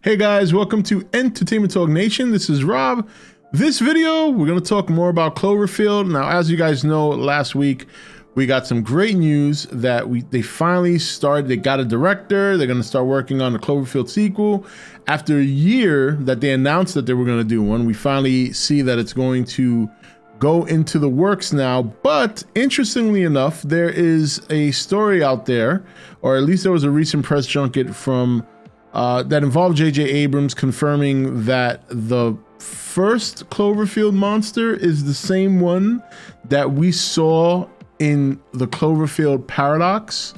Hey guys, welcome to Entertainment Talk Nation. This is Rob. This video, we're going to talk more about Cloverfield. Now, as you guys know, last week we got some great news that they finally started. They got a director. They're going to start working on the Cloverfield sequel. After a year that they announced that they were going to do one, we finally see that it's going to go into the works now. But interestingly enough, there is a story out there, or at least there was a recent press junket from that involved J.J. Abrams confirming that the first Cloverfield monster is the same one that we saw in the Cloverfield paradox.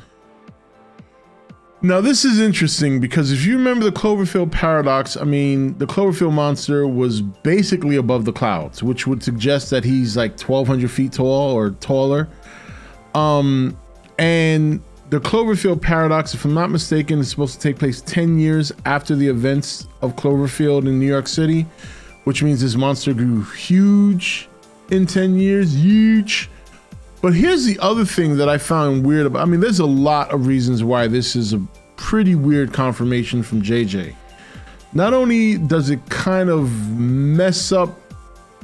Now, this is interesting because if you remember the Cloverfield paradox, I mean, the Cloverfield monster was basically above the clouds, which would suggest that he's like 1,200 feet tall or taller. And the Cloverfield paradox, if I'm not mistaken, is supposed to take place 10 years after the events of Cloverfield in New York City, which means this monster grew huge in 10 years, huge. But here's the other thing that I found weird about, I mean, there's a lot of reasons why this is a pretty weird confirmation from JJ. Not only does it kind of mess up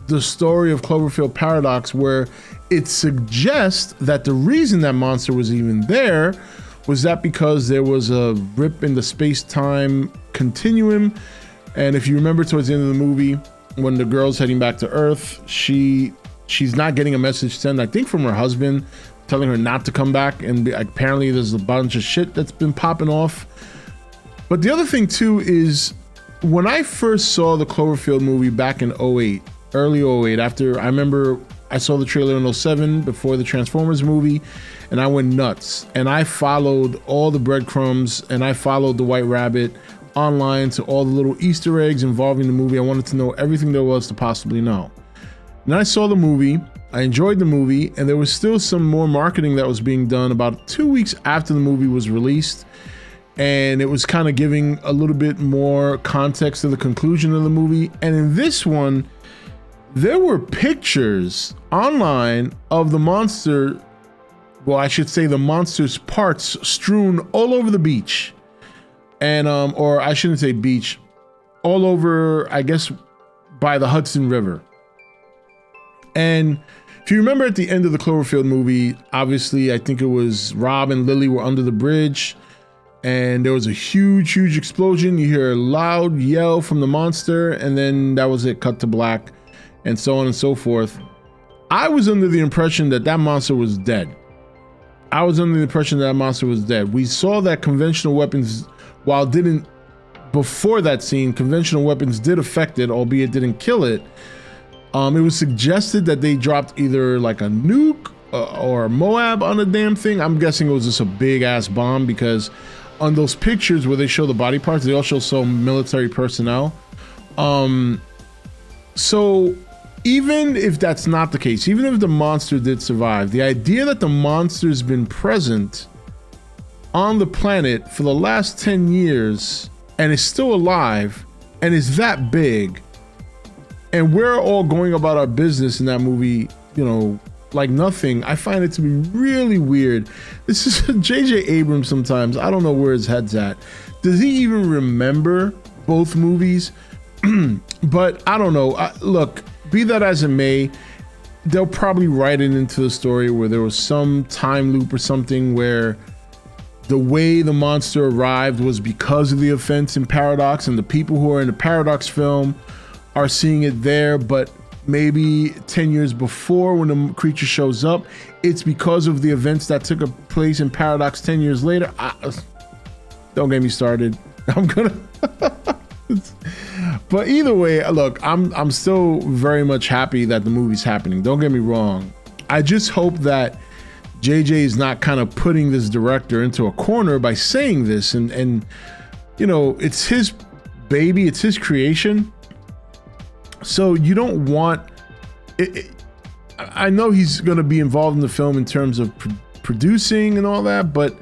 the story of Cloverfield paradox, where it suggests that the reason that monster was even there was that because there was a rip in the space-time continuum. And if you remember towards the end of the movie, when the girl's heading back to Earth, she's not getting a message sent, I think from her husband, telling her not to come back. And apparently there's a bunch of shit that's been popping off. But the other thing too is, when I first saw the Cloverfield movie back in 08, early 08, after I remember I saw the trailer in 07 before the Transformers movie, and I went nuts. And I followed all the breadcrumbs, and I followed the White Rabbit online to all the little Easter eggs involving the movie. I wanted to know everything there was to possibly know. And I saw the movie, I enjoyed the movie, and there was still some more marketing that was being done about 2 weeks after the movie was released. And it was kind of giving a little bit more context to the conclusion of the movie. And in this one, there were pictures online of the monster, well, I should say the monster's parts strewn all over the beach. And, or I shouldn't say beach, all over, I guess, by the Hudson River. And if you remember at the end of the Cloverfield movie, obviously, I think it was Rob and Lily were under the bridge, and there was a huge, huge explosion. You hear a loud yell from the monster, and then that was it, cut to black, and so on and so forth. I was under the impression that that monster was dead. I was under the impression that monster was dead. We saw that conventional weapons, while didn't, before that scene, conventional weapons did affect it, albeit didn't kill it. It was suggested that they dropped either like a nuke or a Moab on the damn thing. I'm guessing it was just a big ass bomb, because on those pictures where they show the body parts, they also show military personnel. So even if that's not the case, even if the monster did survive, the idea that the monster's been present on the planet for the last 10 years and is still alive and is that big, and we're all going about our business in that movie, you know, like nothing, I find it to be really weird. This is J.J. Abrams sometimes. I don't know where his head's at. Does he even remember both movies? But I don't know. Look, be that as it may, they'll probably write it into the story where there was some time loop or something where the way the monster arrived was because of the events in Paradox, and the people who are in the Paradox film are seeing it there, but maybe 10 years before when the creature shows up, it's because of the events that took place in Paradox 10 years later. Don't get me started. I'm gonna but either way, look, I'm still very much happy that the movie's happening. Don't get me wrong. I just hope that JJ is not kind of putting this director into a corner by saying this, and you know, it's his baby, it's his creation. So you don't want it. I know he's going to be involved in the film in terms of producing and all that, but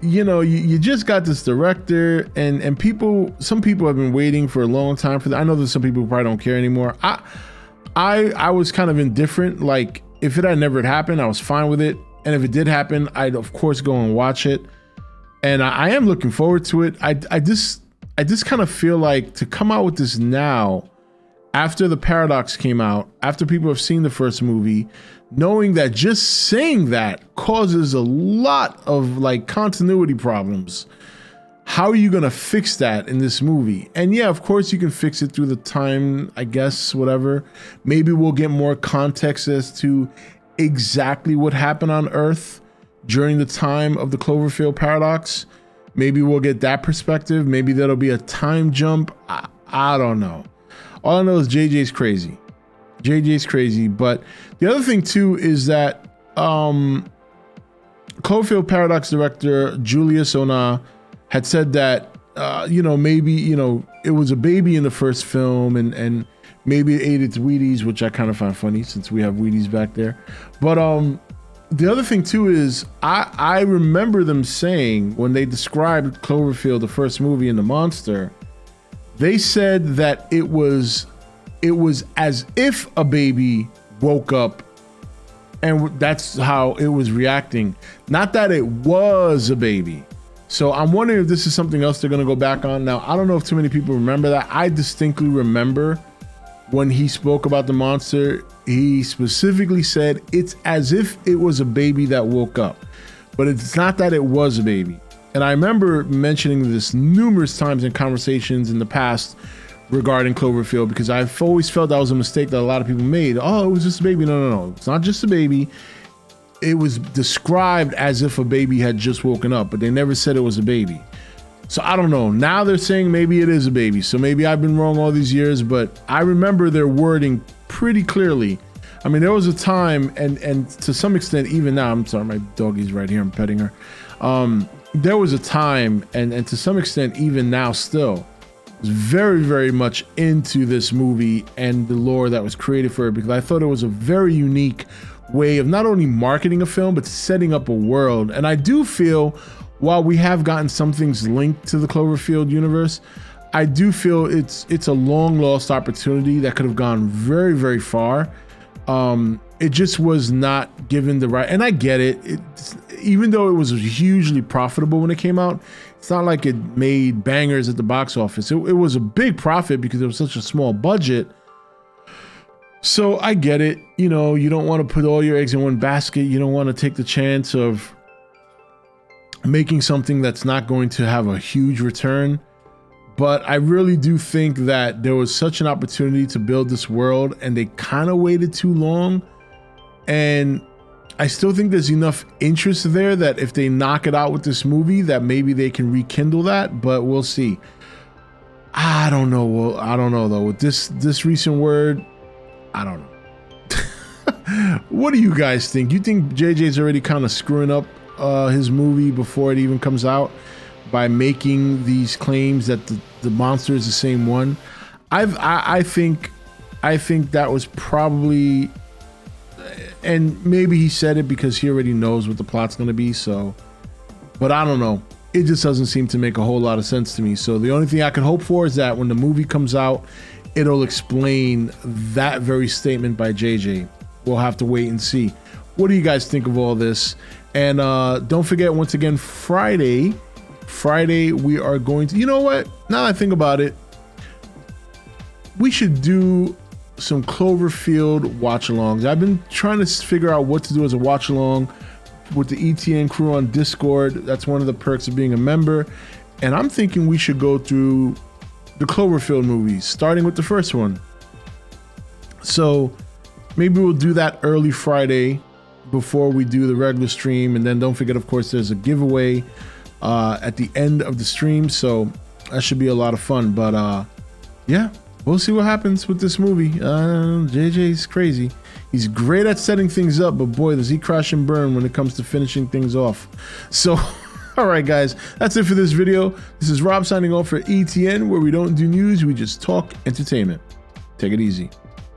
you know, you just got this director, and some people have been waiting for a long time for that. I know there's some people who probably don't care anymore. I was kind of indifferent. Like, if it had never happened, I was fine with it. And if it did happen, I'd of course go and watch it. And I am looking forward to it. I I just kind of feel like to come out with this now, after the paradox came out, after people have seen the first movie, knowing that just saying that causes a lot of like continuity problems. How are you going to fix that in this movie? And yeah, of course you can fix it through the time, I guess, whatever. Maybe we'll get more context as to exactly what happened on Earth during the time of the Cloverfield paradox. Maybe we'll get that perspective. Maybe that'll be a time jump. I don't know. All I know is JJ's crazy. JJ's crazy. But the other thing too is that Cloverfield paradox director Julius Ona had said that, maybe, it was a baby in the first film and maybe it ate its Wheaties, which I kind of find funny since we have Wheaties back there. But the other thing too is I remember them saying when they described Cloverfield, the first movie, and the monster, they said that it was as if a baby woke up and that's how it was reacting. Not that it was a baby. So I'm wondering if this is something else they're going to go back on. Now, I don't know if too many people remember that. I distinctly remember when he spoke about the monster, he specifically said it's as if it was a baby that woke up, but it's not that it was a baby. And I remember mentioning this numerous times in conversations in the past regarding Cloverfield, because I've always felt that was a mistake that a lot of people made. Oh, it was just a baby. No. It's not just a baby. It was described as if a baby had just woken up, but they never said it was a baby. So I don't know. Now they're saying maybe it is a baby. So maybe I've been wrong all these years, but I remember their wording pretty clearly. I mean, there was a time, and to some extent, even now, I'm sorry, my doggy's right here, I'm petting her. There was a time, and to some extent, even now still, was very, very much into this movie and the lore that was created for it, because I thought it was a very unique way of not only marketing a film, but setting up a world. And I do feel, while we have gotten some things linked to the Cloverfield universe, I do feel it's a long lost opportunity that could have gone very, very far. It just was not given the right, and I get it. Even though it was hugely profitable when it came out, it's not like it made bangers at the box office. It was a big profit because it was such a small budget. So I get it. You don't want to put all your eggs in one basket. You don't want to take the chance of making something that's not going to have a huge return. But I really do think that there was such an opportunity to build this world, and they kind of waited too long. And I still think there's enough interest there that if they knock it out with this movie, that maybe they can rekindle that, but we'll see. I don't know. Well, I don't know though. With this recent word, I don't know. What do you guys think? You think JJ's already kind of screwing up his movie before it even comes out by making these claims that the monster is the same one? I think that was probably, and maybe he said it because he already knows what the plot's going to be. So, but I don't know. It just doesn't seem to make a whole lot of sense to me. So the only thing I can hope for is that when the movie comes out, it'll explain that very statement by JJ. We'll have to wait and see. What do you guys think of all this? And don't forget, once again, Friday, we are going to, you know what? Now that I think about it, we should do some Cloverfield watch-alongs. I've been trying to figure out what to do as a watch-along with the E.T.N crew on Discord. That's one of the perks of being a member. And I'm thinking we should go through the Cloverfield movies, starting with the first one. So maybe we'll do that early Friday before we do the regular stream. And then don't forget, of course, there's a giveaway at the end of the stream. So that should be a lot of fun. But yeah, we'll see what happens with this movie. JJ's crazy. He's great at setting things up, but boy, does he crash and burn when it comes to finishing things off. So, all right, guys, that's it for this video. This is Rob signing off for E.T.N, where we don't do news, we just talk entertainment. Take it easy.